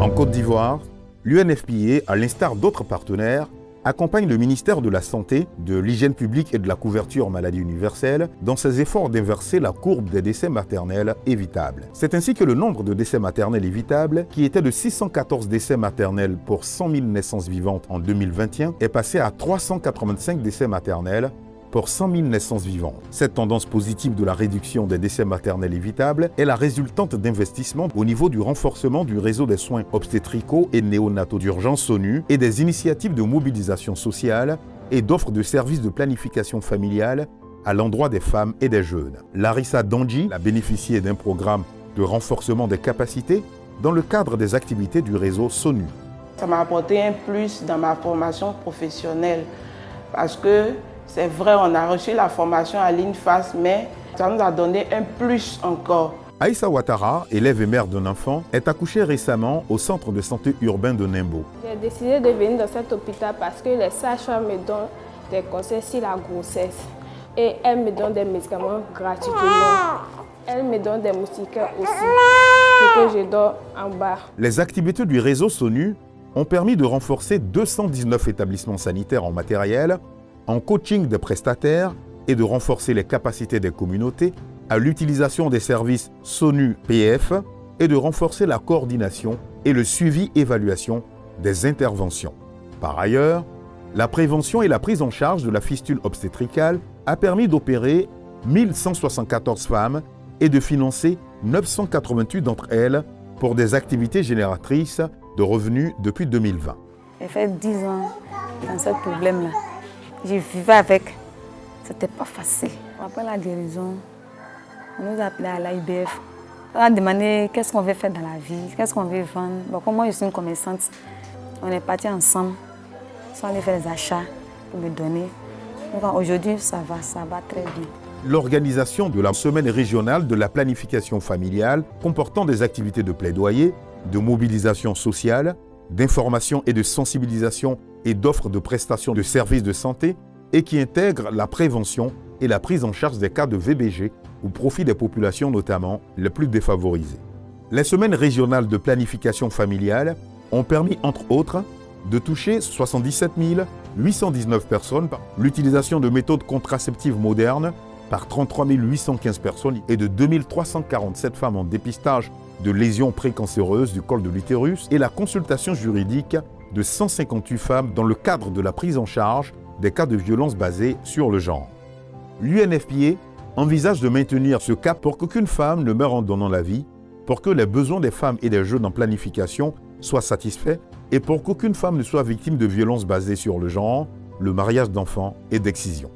En Côte d'Ivoire, l'UNFPA, à l'instar d'autres partenaires, accompagne le ministère de la Santé, de l'Hygiène publique et de la couverture maladie universelle dans ses efforts d'inverser la courbe des décès maternels évitables. C'est ainsi que le nombre de décès maternels évitables, qui était de 614 décès maternels pour 100 000 naissances vivantes en 2021, est passé à 385 décès maternels pour 100 000 naissances vivantes. Cette tendance positive de la réduction des décès maternels évitables est la résultante d'investissements au niveau du renforcement du réseau des soins obstétricaux et néonataux d'urgence SONU et des initiatives de mobilisation sociale et d'offres de services de planification familiale à l'endroit des femmes et des jeunes. Larissa Dandji a bénéficié d'un programme de renforcement des capacités dans le cadre des activités du réseau SONU. Ça m'a apporté un plus dans ma formation professionnelle parce que c'est vrai, on a reçu la formation à l'INFAS, mais ça nous a donné un plus encore. Aïssa Ouattara, élève et mère d'un enfant, est accouchée récemment au centre de santé urbain de Nimbo. J'ai décidé de venir dans cet hôpital parce que les sages-femmes me donnent des conseils sur la grossesse et elles me donnent des médicaments gratuitement. Elles me donnent des moustiquaires aussi pour que je dors en bas. Les activités du réseau SONU ont permis de renforcer 219 établissements sanitaires en matériel, en coaching des prestataires et de renforcer les capacités des communautés à l'utilisation des services SONU-PF et de renforcer la coordination et le suivi-évaluation des interventions. Par ailleurs, la prévention et la prise en charge de la fistule obstétricale a permis d'opérer 1174 femmes et de financer 988 d'entre elles pour des activités génératrices de revenus depuis 2020. J'ai fait 10 ans dans ce problème-là. Je vivais avec. C'était pas facile. Après la guérison, on nous a appelés à l'IBF. On a demandé qu'est-ce qu'on veut faire dans la vie, qu'est-ce qu'on veut vendre. Bon, comme moi, je suis une commerçante, on est partis ensemble. On allait faire des achats pour me donner. Donc aujourd'hui, ça va très bien. L'organisation de la semaine régionale de la planification familiale, comportant des activités de plaidoyer, de mobilisation sociale, d'information et de sensibilisation et d'offres de prestations de services de santé et qui intègre la prévention et la prise en charge des cas de VBG au profit des populations notamment les plus défavorisées. Les semaines régionales de planification familiale ont permis entre autres de toucher 77 819 personnes par l'utilisation de méthodes contraceptives modernes par 33 815 personnes et de 2347 femmes en dépistage de lésions précancéreuses du col de l'utérus et la consultation juridique de 158 femmes dans le cadre de la prise en charge des cas de violence basés sur le genre. L'UNFPA envisage de maintenir ce cap pour qu'aucune femme ne meure en donnant la vie, pour que les besoins des femmes et des jeunes en planification soient satisfaits et pour qu'aucune femme ne soit victime de violences basées sur le genre, le mariage d'enfants et d'excision.